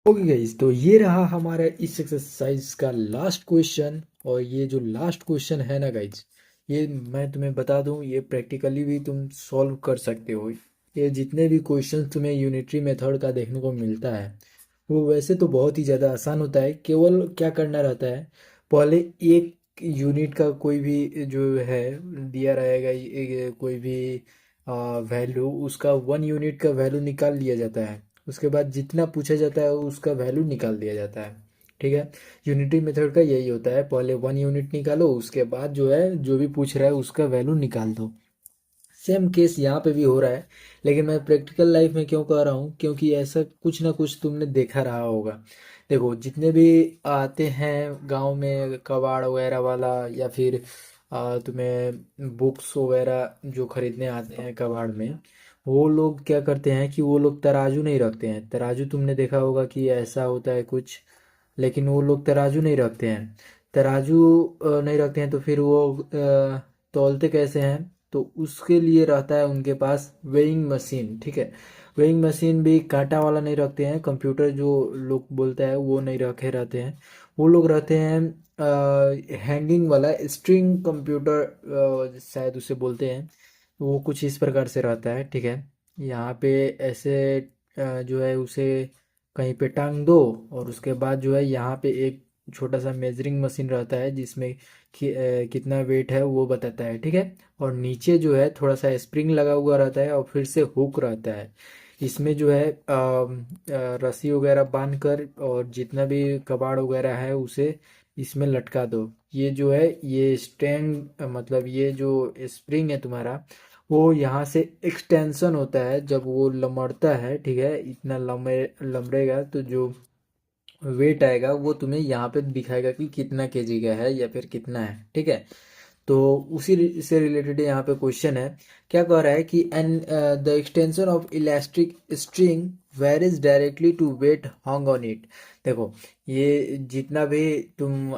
Okay guys, तो ये रहा हमारा इस एक्सरसाइज का लास्ट क्वेश्चन। और ये जो लास्ट क्वेश्चन है ना गाइस, ये मैं तुम्हें बता दूं, ये प्रैक्टिकली भी तुम सॉल्व कर सकते हो। ये जितने भी क्वेश्चन तुम्हें यूनिटरी मेथड का देखने को मिलता है वो वैसे तो बहुत ही ज़्यादा आसान होता है। केवल क्या करना रहता है, पहले एक यूनिट का कोई भी जो है दिया रहेगा, कोई भी वैल्यू, उसका 1 यूनिट का वैल्यू निकाल लिया जाता है। उसके बाद जितना पूछा जाता है उसका वैल्यू निकाल दिया जाता है। ठीक है। यूनिटी मेथड का यही होता है, पहले 1 यूनिट निकालो, उसके बाद जो है जो भी पूछ रहा है उसका वैल्यू निकाल दो। सेम केस यहाँ पे भी हो रहा है। लेकिन मैं प्रैक्टिकल लाइफ में क्यों कह रहा हूँ, क्योंकि ऐसा कुछ ना कुछ तुमने देखा रहा होगा। देखो, जितने भी आते हैं गांव में कबाड़ वगैरह वाला, या फिर तुम्हें बुक्स वगैरह जो खरीदने आते हैं कबाड़ में, वो लोग क्या करते हैं कि वो लोग तराजू नहीं रखते हैं। तराजू तुमने देखा होगा कि ऐसा होता है कुछ, लेकिन वो लोग तराजू नहीं रखते हैं। तराजू नहीं रखते हैं तो फिर वो तौलते कैसे हैं? तो उसके लिए रहता है उनके पास वेइंग मशीन। ठीक है। वेइंग मशीन भी कांटा वाला नहीं रखते हैं, कंप्यूटर जो लोग बोलते हैं वो नहीं रखे रहते हैं। वो लोग रहते हैं हैंगिंग वाला स्ट्रिंग कंप्यूटर, शायद उसे बोलते हैं। वो कुछ इस प्रकार से रहता है। ठीक है। यहाँ पे ऐसे जो है उसे कहीं पे टांग दो, और उसके बाद जो है यहाँ पे एक छोटा सा मेजरिंग मशीन रहता है जिसमें कितना वेट है वो बताता है। ठीक है। और नीचे जो है थोड़ा सा स्प्रिंग लगा हुआ रहता है और फिर से हुक रहता है। इसमें जो है रस्सी वगैरह बांध कर और जितना भी कबाड़ वगैरह है उसे इसमें लटका दो। ये जो है ये स्टैंड, मतलब ये जो स्प्रिंग है तुम्हारा, वो यहाँ से एक्सटेंशन होता है जब वो लमड़ता है। ठीक है। इतना लमड़ेगा तो जो वेट आएगा वो तुम्हें यहाँ पे दिखाएगा कि कितना केजी का है या फिर कितना है। ठीक है। तो उसी से रिलेटेड यहाँ पे क्वेश्चन है। क्या कह रहा है कि and the extension of elastic string varies directly to weight hung on it. देखो, ये जितना भी तुम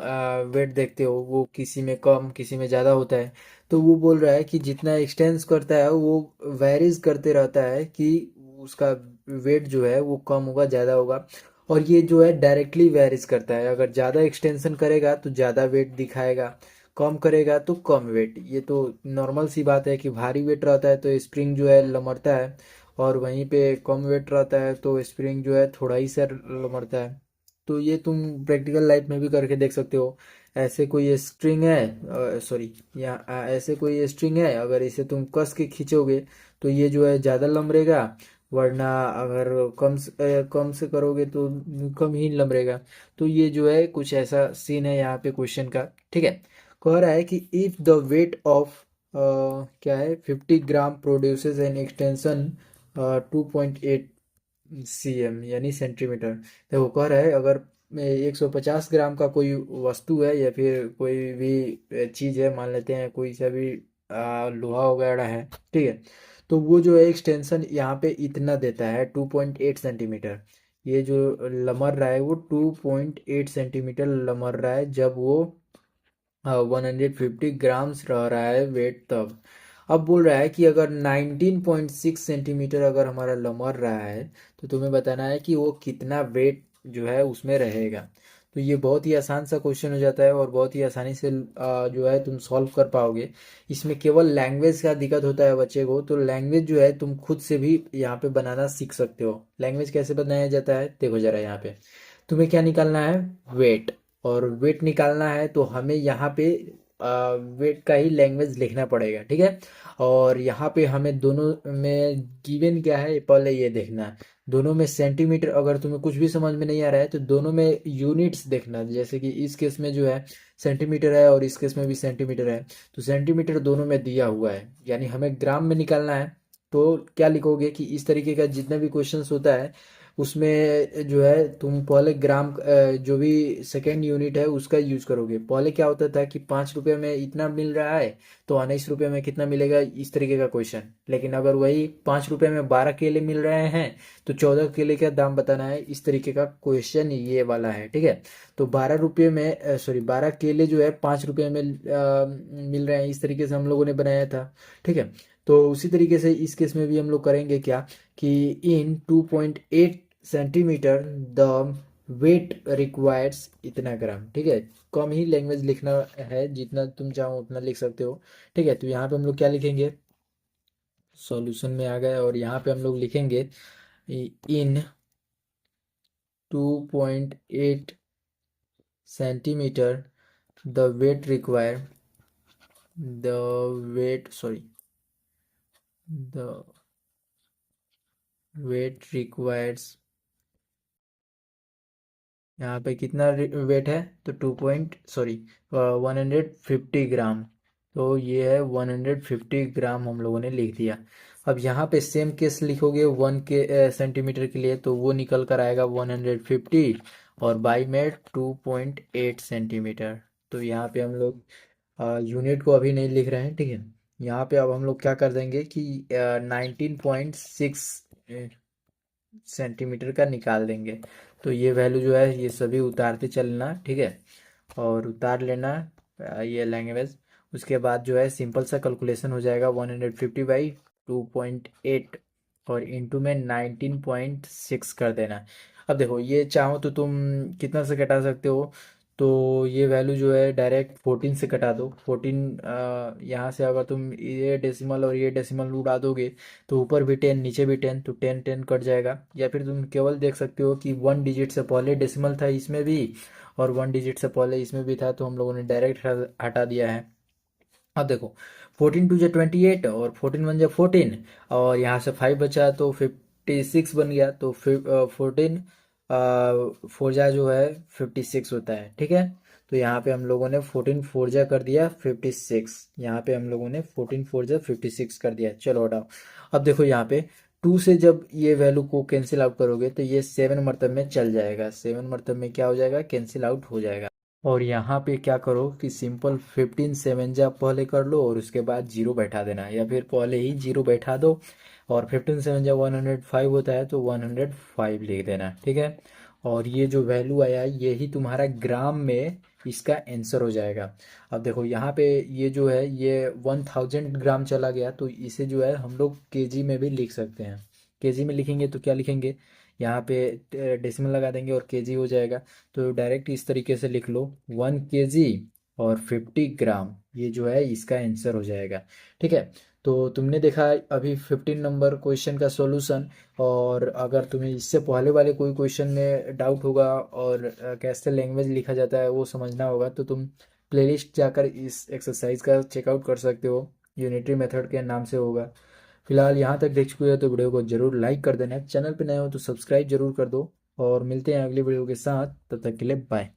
वेट देखते हो वो किसी में कम किसी में ज़्यादा होता है। तो वो बोल रहा है कि जितना एक्सटेंस करता है वो वेरीज करते रहता है, कि उसका वेट जो है वो कम होगा ज़्यादा होगा। और ये जो है डायरेक्टली वेरीज करता है, अगर ज़्यादा एक्सटेंशन करेगा तो ज़्यादा वेट दिखाएगा, कम करेगा तो कम वेट। ये तो नॉर्मल सी बात है कि भारी वेट रहता है तो स्प्रिंग जो है लमड़ता है, और वहीं पे कम वेट रहता है तो स्प्रिंग जो है थोड़ा ही सा लमड़ता है। तो ये तुम प्रैक्टिकल लाइफ में भी करके देख सकते हो। ऐसे कोई स्ट्रिंग है, सॉरी, या ऐसे कोई स्ट्रिंग है, अगर इसे तुम कस के खींचोगे तो ये जो है ज़्यादा लमड़ेगा, वरना अगर कम से करोगे तो कम ही लमड़ेगा। तो ये जो है कुछ ऐसा सीन है यहाँ पे क्वेश्चन का। ठीक है। कह रहा है कि इफ द वेट ऑफ क्या है 50 ग्राम प्रोड्यूसेस एन एक्सटेंशन 2.8 cm यानी सेंटीमीटर। देखो, कह रहा है अगर 150 ग्राम का कोई वस्तु है या फिर कोई भी चीज़ है, मान लेते हैं कोई सा भी लोहा वगैरह है। ठीक है। तो वो जो है एक्सटेंशन यहाँ पे इतना देता है 2.8 सेंटीमीटर। ये जो लमर रहा है वो 2.8 सेंटीमीटर लमर रहा है जब वो 150 ग्राम्स रह रहा है वेट तब। अब बोल रहा है कि अगर 19.6 सेंटीमीटर अगर हमारा लमर रहा है तो तुम्हें बताना है कि वो कितना वेट जो है उसमें रहेगा। तो ये बहुत ही आसान सा क्वेश्चन हो जाता है और बहुत ही आसानी से जो है तुम सॉल्व कर पाओगे। इसमें केवल लैंग्वेज का दिक्कत होता है बच्चे को, तो लैंग्वेज जो है तुम खुद से भी यहाँ पे बनाना सीख सकते हो। लैंग्वेज कैसे बनाया जाता है देखो जरा। यहाँ पे तुम्हें क्या निकालना है? वेट। और वेट निकालना है तो हमें यहाँ पे वेट का ही लैंग्वेज लिखना पड़ेगा। ठीक है। और यहाँ पे हमें दोनों में गिवन क्या है पहले ये देखना है। दोनों में सेंटीमीटर, अगर तुम्हें कुछ भी समझ में नहीं आ रहा है तो दोनों में यूनिट्स देखना। जैसे कि इस केस में जो है सेंटीमीटर है और इस केस में भी सेंटीमीटर है, तो सेंटीमीटर दोनों में दिया हुआ है, यानी हमें ग्राम में निकालना है। तो क्या लिखोगे कि इस तरीके का जितना भी क्वेश्चंस होता है उसमें जो है तुम पहले ग्राम, जो भी सेकेंड यूनिट है उसका यूज करोगे। पहले क्या होता था कि 5 रुपये में इतना मिल रहा है तो 19 रुपये में कितना मिलेगा, इस तरीके का क्वेश्चन। लेकिन अगर वही 5 रुपये में 12 केले मिल रहे हैं तो 14 केले का दाम बताना है, इस तरीके का क्वेश्चन ये वाला है। ठीक है। तो 12 रुपये में, सॉरी, 12 केले जो है 5 रुपये में मिल रहे हैं, इस तरीके से हम लोगों ने बनाया था। ठीक है। तो उसी तरीके से इस केस में भी हम लोग करेंगे क्या, कि इन 2.8 सेंटीमीटर द वेट रिक्वायर्स इतना ग्राम। ठीक है, कम ही लैंग्वेज लिखना है, जितना तुम चाहो उतना लिख सकते हो। ठीक है, तो यहाँ पे हम लोग क्या लिखेंगे, सॉल्यूशन में आ गए और यहाँ पे हम लोग लिखेंगे in 2.8 centimetre the weight require the weight sorry the weight requires, यहाँ पे कितना वेट है, तो 150 ग्राम। तो ये है 150 ग्राम हम लोगों ने लिख दिया। अब यहाँ पे सेम केस लिखोगे 1 के सेंटीमीटर के लिए, तो वो निकल कर आएगा 150 और बाई में 2.8 सेंटीमीटर। तो यहाँ पे हम लोग यूनिट को अभी नहीं लिख रहे हैं। ठीक है, यहाँ पे अब हम लोग क्या कर देंगे कि 19.6 सेंटीमीटर का निकाल देंगे। तो ये वैल्यू जो है ये सभी उतारते चलना। ठीक है, और उतार लेना ये लैंग्वेज। उसके बाद जो है सिंपल सा कैलकुलेशन हो जाएगा, 150/2.8 और इंटू में 19.6 कर देना। अब देखो ये चाहो तो तुम कितना से घटा सकते हो, तो ये वैल्यू जो है डायरेक्ट 14 से कटा दो। 14 यहाँ से अगर तुम ये डेसिमल और ये डेसिमल उड़ा दोगे तो ऊपर भी 10 नीचे भी 10, तो 10 10 कट जाएगा। या फिर तुम केवल देख सकते हो कि 1 डिजिट से पहले डेसिमल था इसमें भी और 1 डिजिट से पहले इसमें भी था, तो हम लोगों ने डायरेक्ट हटा दिया है। अब देखो 14 2 जा 28 और 14 1 जा 14 और यहाँ से 5 बचा तो 56 बन गया। तो 14 4 जा जो है 56 होता है। ठीक है, तो यहाँ पे हम लोगों ने 14 4 जा कर दिया 56। यहाँ पे हम लोगों ने 14 4 जा 56 कर दिया। चलो हटाओ। अब देखो यहाँ पे 2 से जब ये वैल्यू को कैंसिल आउट करोगे तो ये 7 मरतब में चल जाएगा। 7 मरतब में क्या हो जाएगा, कैंसिल आउट हो जाएगा। और यहाँ पे क्या करो कि सिंपल 15 7 जा पहले कर लो और उसके बाद जीरो बैठा देना, या फिर पहले ही जीरो बैठा दो। और 15 7 जा 105 होता है तो 105 लिख देना। ठीक है, और ये जो वैल्यू आया यही तुम्हारा ग्राम में इसका आंसर हो जाएगा। अब देखो यहाँ पे ये जो है ये 1000 ग्राम चला गया, तो इसे जो है हम लोग केजी में भी लिख सकते हैं। केजी में लिखेंगे तो क्या लिखेंगे, यहाँ पे डेसिमल लगा देंगे और केजी हो जाएगा। तो डायरेक्ट इस तरीके से लिख लो 1 केजी और 50 ग्राम, ये जो है इसका आंसर हो जाएगा। ठीक है, तो तुमने देखा अभी 15 नंबर क्वेश्चन का सॉल्यूशन। और अगर तुम्हें इससे पहले वाले कोई क्वेश्चन में डाउट होगा और कैसे लैंग्वेज लिखा जाता है वो समझना होगा, तो तुम प्लेलिस्ट जाकर इस एक्सरसाइज का चेकआउट कर सकते हो, यूनिटरी मेथड के नाम से होगा। फिलहाल यहाँ तक देख चुके हो तो वीडियो को जरूर लाइक कर देना, चैनल पे नए हो तो सब्सक्राइब जरूर कर दो। और मिलते हैं अगली वीडियो के साथ, तब तक के लिए बाय।